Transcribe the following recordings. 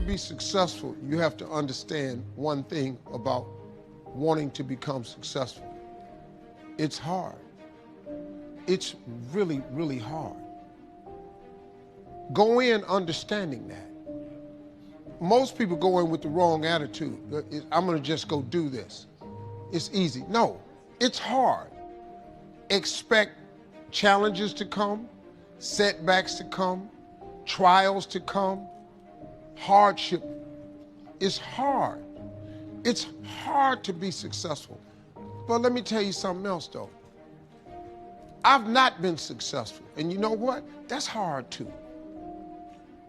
be successful, you have to understand one thing about wanting to become successful. It's hard. It's really, really hard. Go in understanding that. Most people go in with the wrong attitude. I'm gonna just go do this. It's easy. No, it's hard. Expect challenges to come, setbacks to come, trials to come, hardship. It's hard. It's hard to be successful. But let me tell you something else though. I've not been successful. And you know what? That's hard too.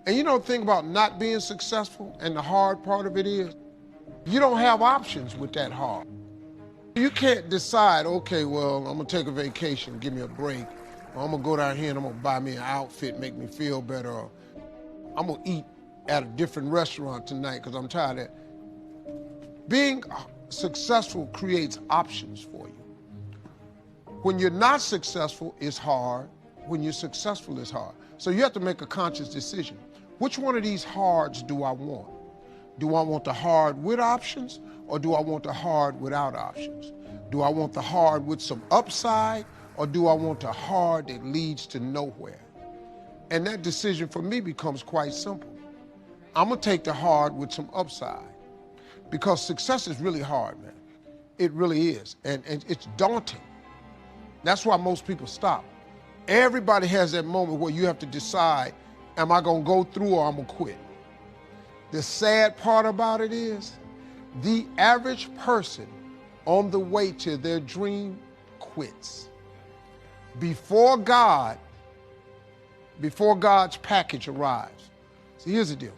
And you know the thing about not being successful and the hard part of it is, you don't have options with that hard. You can't decide, okay, well, I'm gonna take a vacation, give me a break, or I'm gonna go down here and I'm gonna buy me an outfit, make me feel better, or I'm gonna eat at a different restaurant tonight because I'm tired of it. Being successful creates options for you. When you're not successful, it's hard. When you're successful, it's hard. So you have to make a conscious decision. Which one of these hards do I want? Do I want the hard with options, or do I want the hard without options? Do I want the hard with some upside, or do I want the hard that leads to nowhere? And that decision for me becomes quite simple. I'm gonna take the hard with some upside, because success is really hard, man. It really is, and it's daunting. That's why most people stop. Everybody has that moment where you have to decide, am I gonna go through or I'm gonna quit? The sad part about it is, the average person on the way to their dream quits. Before God's package arrives. See, here's the deal.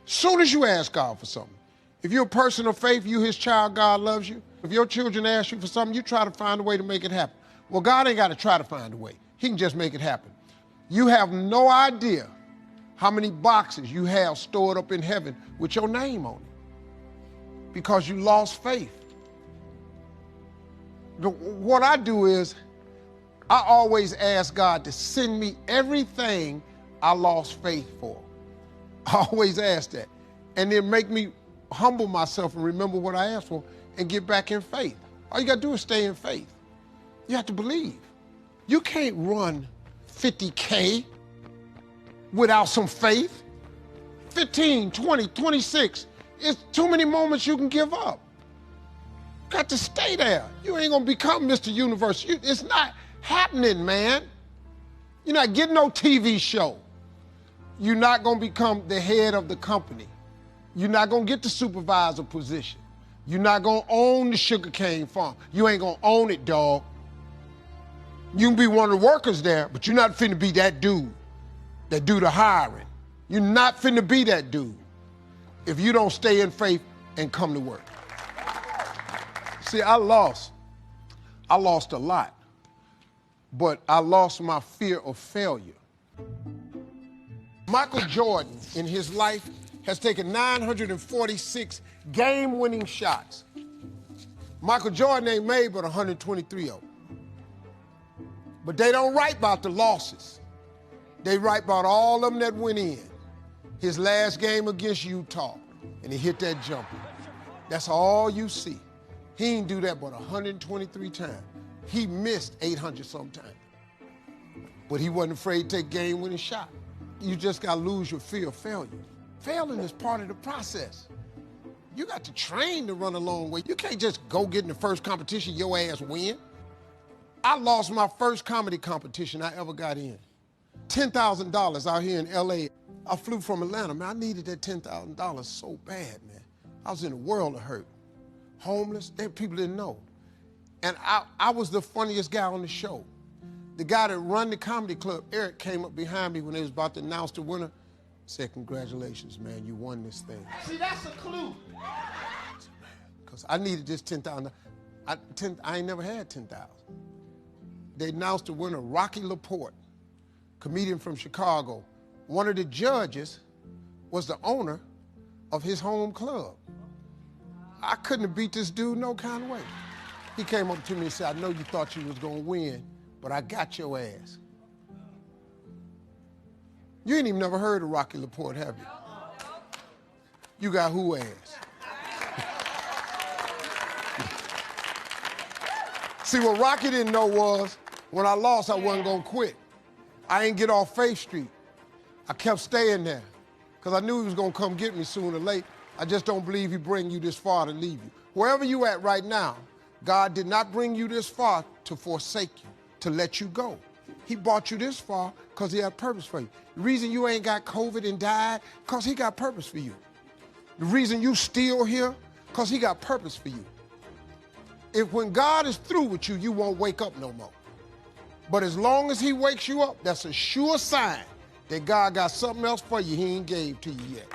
Soon as you ask God for something, if you're a person of faith, you his child, God loves you. If your children ask you for something, you try to find a way to make it happen. Well, God ain't got to try to find a way. He can just make it happen. You have no idea how many boxes you have stored up in heaven with your name on it because you lost faith. What I do is, I always ask God to send me everything I lost faith for. I always ask that. And then make me humble myself and remember what I asked for and get back in faith. All you gotta do is stay in faith. You have to believe. You can't run 50K without some faith. 15, 20, 26. It's too many moments you can give up. Got to stay there. You ain't gonna become Mr. Universe. It's not happening, man. You're not getting no TV show. You're not gonna become the head of the company. You're not gonna get the supervisor position. You're not gonna own the sugarcane farm. You ain't gonna own it, dog. You can be one of the workers there, but you're not finna be that dude that do the hiring. You're not finna be that dude if you don't stay in faith and come to work. See, I lost a lot, but I lost my fear of failure. Michael Jordan, in his life, has taken 946 game-winning shots. Michael Jordan ain't made but 123 of them. But they don't write about the losses. They write about all of them that went in. His last game against Utah, and he hit that jumper. That's all you see. He didn't do that but 123 times. He missed 800 sometimes. But he wasn't afraid to take game-winning shot. You just gotta lose your fear of failure. Failing is part of the process. You got to train to run a long way. You can't just go get in the first competition, your ass win. I lost my first comedy competition I ever got in. $10,000 out here in LA. I flew from Atlanta, man. I needed that $10,000 so bad, man. I was in a world of hurt. Homeless, people didn't know. And I was the funniest guy on the show. The guy that run the comedy club, Eric, came up behind me when they was about to announce the winner, said, congratulations, man, you won this thing. See, that's a clue. Because I needed this $10,000. I ain't never had $10,000. They announced the winner, Rocky LaPorte, comedian from Chicago. One of the judges was the owner of his home club. I couldn't have beat this dude no kind of way. He came up to me and said, I know you thought you was gonna win, but I got your ass. You ain't even never heard of Rocky LaPorte, have you? You got who ass? See, what Rocky didn't know was, when I lost, I wasn't gonna quit. I ain't get off Faith Street. I kept staying there, because I knew he was gonna come get me sooner or later. I just don't believe he bring you this far to leave you. Wherever you at right now, God did not bring you this far to forsake you, to let you go. He brought you this far because he had purpose for you. The reason you ain't got COVID and died, because he got purpose for you. The reason you still here, because he got purpose for you. If when God is through with you, you won't wake up no more. But as long as he wakes you up, that's a sure sign that God got something else for you he ain't gave to you yet.